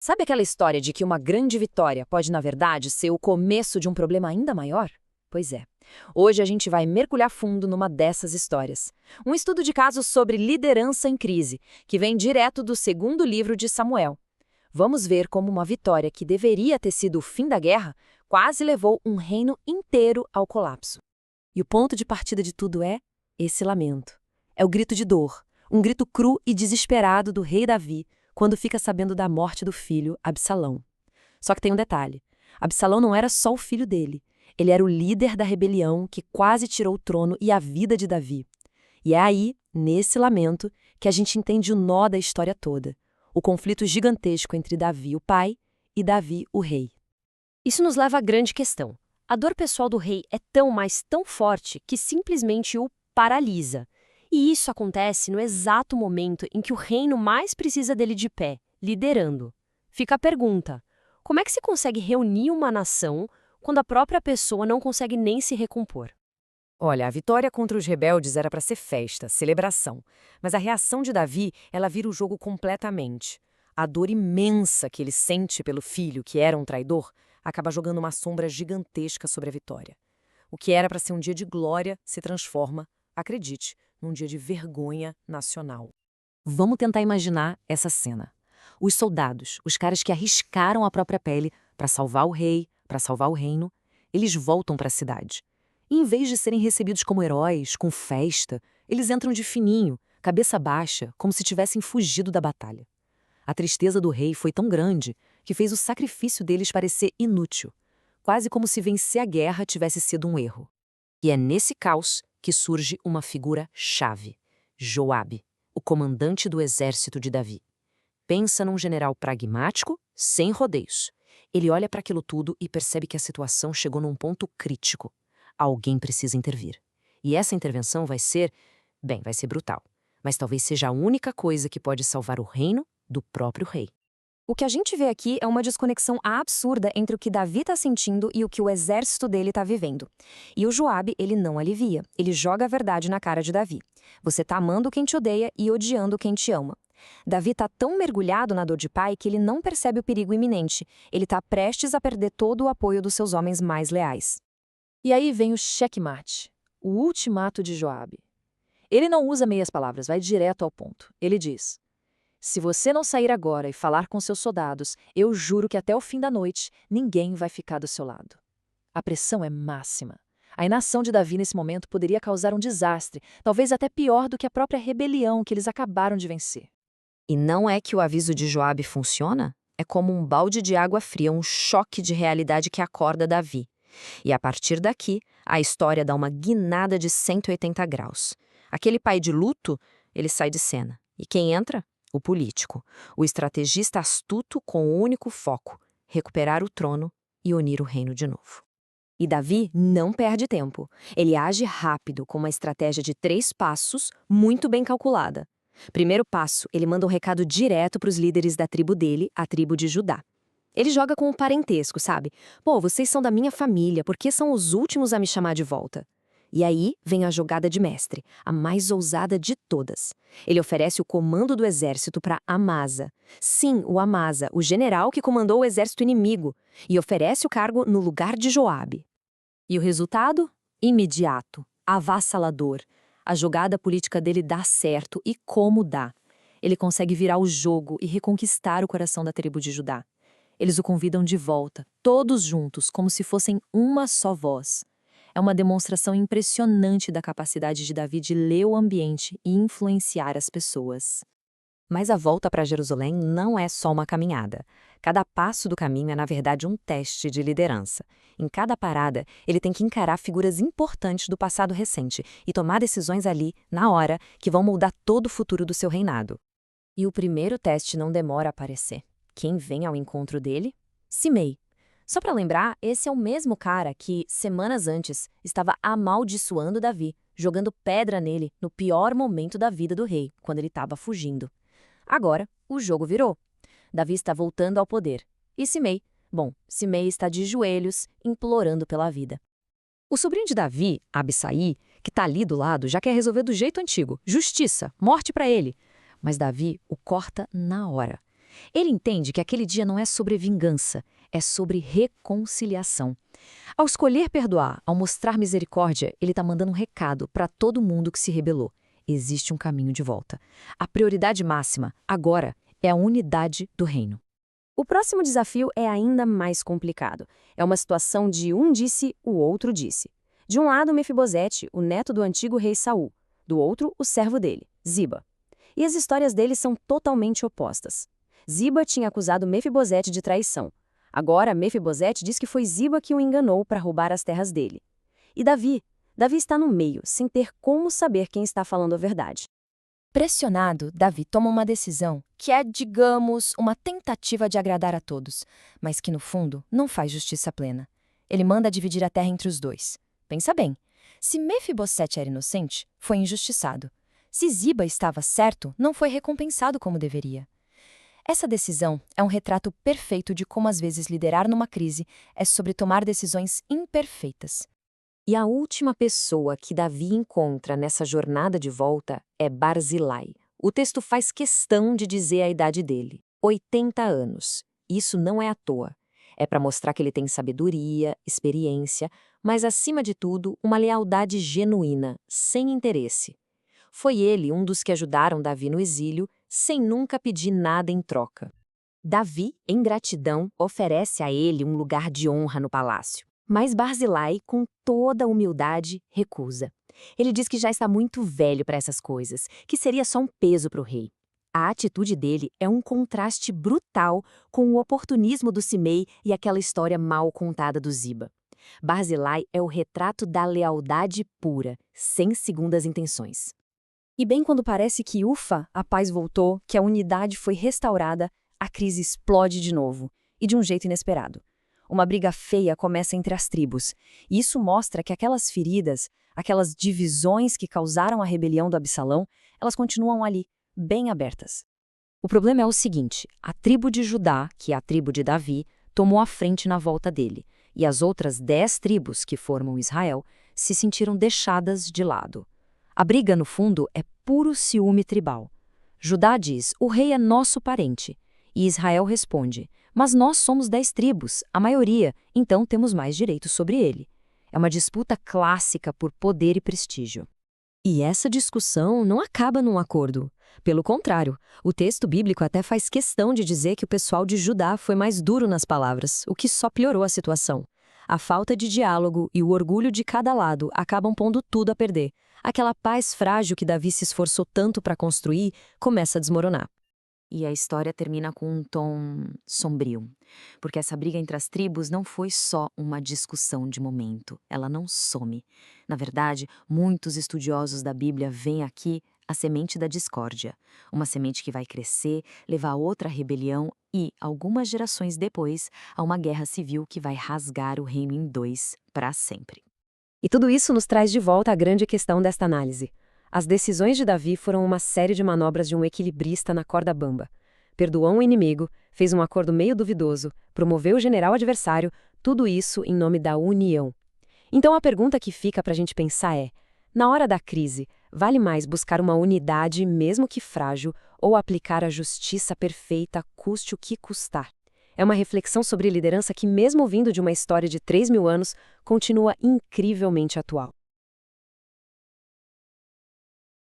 Sabe aquela história de que uma grande vitória pode, na verdade, ser o começo de um problema ainda maior? Pois é. Hoje a gente vai mergulhar fundo numa dessas histórias. Um estudo de casos sobre liderança em crise, que vem direto do segundo livro de Samuel. Vamos ver como uma vitória que deveria ter sido o fim da guerra quase levou um reino inteiro ao colapso. E o ponto de partida de tudo é esse lamento. É o grito de dor, um grito cru e desesperado do rei Davi, quando fica sabendo da morte do filho, Absalão. Só que tem um detalhe. Absalão não era só o filho dele. Ele era o líder da rebelião que quase tirou o trono e a vida de Davi. E é aí, nesse lamento, que a gente entende o nó da história toda. O conflito gigantesco entre Davi, o pai, e Davi, o rei. Isso nos leva à grande questão. A dor pessoal do rei é tão, mas tão forte que simplesmente o paralisa. E isso acontece no exato momento em que o reino mais precisa dele de pé, liderando. Fica a pergunta: como é que se consegue reunir uma nação quando a própria pessoa não consegue nem se recompor? Olha, a vitória contra os rebeldes era para ser festa, celebração. Mas a reação de Davi, ela vira o jogo completamente. A dor imensa que ele sente pelo filho, que era um traidor, acaba jogando uma sombra gigantesca sobre a vitória. O que era para ser um dia de glória se transforma, acredite, num dia de vergonha nacional. Vamos tentar imaginar essa cena. Os soldados, os caras que arriscaram a própria pele para salvar o rei, para salvar o reino, eles voltam para a cidade. E em vez de serem recebidos como heróis, com festa, eles entram de fininho, cabeça baixa, como se tivessem fugido da batalha. A tristeza do rei foi tão grande que fez o sacrifício deles parecer inútil, quase como se vencer a guerra tivesse sido um erro. E é nesse caos que surge uma figura-chave, Joabe, o comandante do exército de Davi. Pensa num general pragmático, sem rodeios. Ele olha para aquilo tudo e percebe que a situação chegou num ponto crítico. Alguém precisa intervir. E essa intervenção vai ser brutal. Mas talvez seja a única coisa que pode salvar o reino do próprio rei. O que a gente vê aqui é uma desconexão absurda entre o que Davi está sentindo e o que o exército dele está vivendo. E o Joabe, ele não alivia. Ele joga a verdade na cara de Davi. Você tá amando quem te odeia e odiando quem te ama. Davi tá tão mergulhado na dor de pai que ele não percebe o perigo iminente. Ele tá prestes a perder todo o apoio dos seus homens mais leais. E aí vem o checkmate, o ultimato de Joabe. Ele não usa meias palavras, vai direto ao ponto. Ele diz: se você não sair agora e falar com seus soldados, eu juro que até o fim da noite ninguém vai ficar do seu lado. A pressão é máxima. A inação de Davi nesse momento poderia causar um desastre, talvez até pior do que a própria rebelião que eles acabaram de vencer. E não é que o aviso de Joabe funciona? É como um balde de água fria, um choque de realidade que acorda Davi. E a partir daqui, a história dá uma guinada de 180 graus. Aquele pai de luto, ele sai de cena. E quem entra? O político, o estrategista astuto com o único foco, recuperar o trono e unir o reino de novo. E Davi não perde tempo. Ele age rápido, com uma estratégia de 3 passos muito bem calculada. Primeiro passo, ele manda um recado direto para os líderes da tribo dele, a tribo de Judá. Ele joga com o parentesco, sabe? Pô, vocês são da minha família, por que são os últimos a me chamar de volta? E aí vem a jogada de mestre, a mais ousada de todas. Ele oferece o comando do exército para Amasa. Sim, o Amasa, o general que comandou o exército inimigo, e oferece o cargo no lugar de Joabe. E o resultado? Imediato, avassalador. A jogada política dele dá certo, e como dá. Ele consegue virar o jogo e reconquistar o coração da tribo de Judá. Eles o convidam de volta, todos juntos, como se fossem uma só voz. É uma demonstração impressionante da capacidade de Davi de ler o ambiente e influenciar as pessoas. Mas a volta para Jerusalém não é só uma caminhada. Cada passo do caminho é, na verdade, um teste de liderança. Em cada parada, ele tem que encarar figuras importantes do passado recente e tomar decisões ali, na hora, que vão moldar todo o futuro do seu reinado. E o primeiro teste não demora a aparecer. Quem vem ao encontro dele? Simei. Só para lembrar, esse é o mesmo cara que, semanas antes, estava amaldiçoando Davi, jogando pedra nele no pior momento da vida do rei, quando ele estava fugindo. Agora, o jogo virou. Davi está voltando ao poder. E Simei? Bom, Simei está de joelhos, implorando pela vida. O sobrinho de Davi, Abissai, que está ali do lado, já quer resolver do jeito antigo. Justiça, morte para ele. Mas Davi o corta na hora. Ele entende que aquele dia não é sobre vingança, é sobre reconciliação. Ao escolher perdoar, ao mostrar misericórdia, ele está mandando um recado para todo mundo que se rebelou. Existe um caminho de volta. A prioridade máxima, agora, é a unidade do reino. O próximo desafio é ainda mais complicado. É uma situação de um disse, o outro disse. De um lado, Mefibosete, o neto do antigo rei Saul. Do outro, o servo dele, Ziba. E as histórias deles são totalmente opostas. Ziba tinha acusado Mefibosete de traição. Agora, Mefibosete diz que foi Ziba que o enganou para roubar as terras dele. E Davi? Davi está no meio, sem ter como saber quem está falando a verdade. Pressionado, Davi toma uma decisão que é, digamos, uma tentativa de agradar a todos, mas que, no fundo, não faz justiça plena. Ele manda dividir a terra entre os dois. Pensa bem, se Mefibosete era inocente, foi injustiçado. Se Ziba estava certo, não foi recompensado como deveria. Essa decisão é um retrato perfeito de como às vezes liderar numa crise é sobre tomar decisões imperfeitas. E a última pessoa que Davi encontra nessa jornada de volta é Barzilai. O texto faz questão de dizer a idade dele, 80 anos. Isso não é à toa. É para mostrar que ele tem sabedoria, experiência, mas acima de tudo, uma lealdade genuína, sem interesse. Foi ele um dos que ajudaram Davi no exílio, sem nunca pedir nada em troca. Davi, em gratidão, oferece a ele um lugar de honra no palácio. Mas Barzilai, com toda a humildade, recusa. Ele diz que já está muito velho para essas coisas, que seria só um peso para o rei. A atitude dele é um contraste brutal com o oportunismo do Simei e aquela história mal contada do Ziba. Barzilai é o retrato da lealdade pura, sem segundas intenções. E bem quando parece que, ufa, a paz voltou, que a unidade foi restaurada, a crise explode de novo, e de um jeito inesperado. Uma briga feia começa entre as tribos, e isso mostra que aquelas feridas, aquelas divisões que causaram a rebelião do Absalão, elas continuam ali, bem abertas. O problema é o seguinte, a tribo de Judá, que é a tribo de Davi, tomou a frente na volta dele, e as outras 10 tribos que formam Israel se sentiram deixadas de lado. A briga, no fundo, é puro ciúme tribal. Judá diz, o rei é nosso parente, e Israel responde, mas nós somos 10 tribos, a maioria, então temos mais direitos sobre ele. É uma disputa clássica por poder e prestígio. E essa discussão não acaba num acordo. Pelo contrário, o texto bíblico até faz questão de dizer que o pessoal de Judá foi mais duro nas palavras, o que só piorou a situação. A falta de diálogo e o orgulho de cada lado acabam pondo tudo a perder. Aquela paz frágil que Davi se esforçou tanto para construir começa a desmoronar. E a história termina com um tom sombrio, porque essa briga entre as tribos não foi só uma discussão de momento, ela não some. Na verdade, muitos estudiosos da Bíblia veem aqui a semente da discórdia, uma semente que vai crescer, levar a outra rebelião e, algumas gerações depois, a uma guerra civil que vai rasgar o reino em dois para sempre. E tudo isso nos traz de volta à grande questão desta análise. As decisões de Davi foram uma série de manobras de um equilibrista na corda bamba. Perdoou um inimigo, fez um acordo meio duvidoso, promoveu o general adversário, tudo isso em nome da união. Então a pergunta que fica para a gente pensar é, na hora da crise, vale mais buscar uma unidade, mesmo que frágil, ou aplicar a justiça perfeita, custe o que custar? É uma reflexão sobre liderança que, mesmo vindo de uma história de 3.000 anos, continua incrivelmente atual.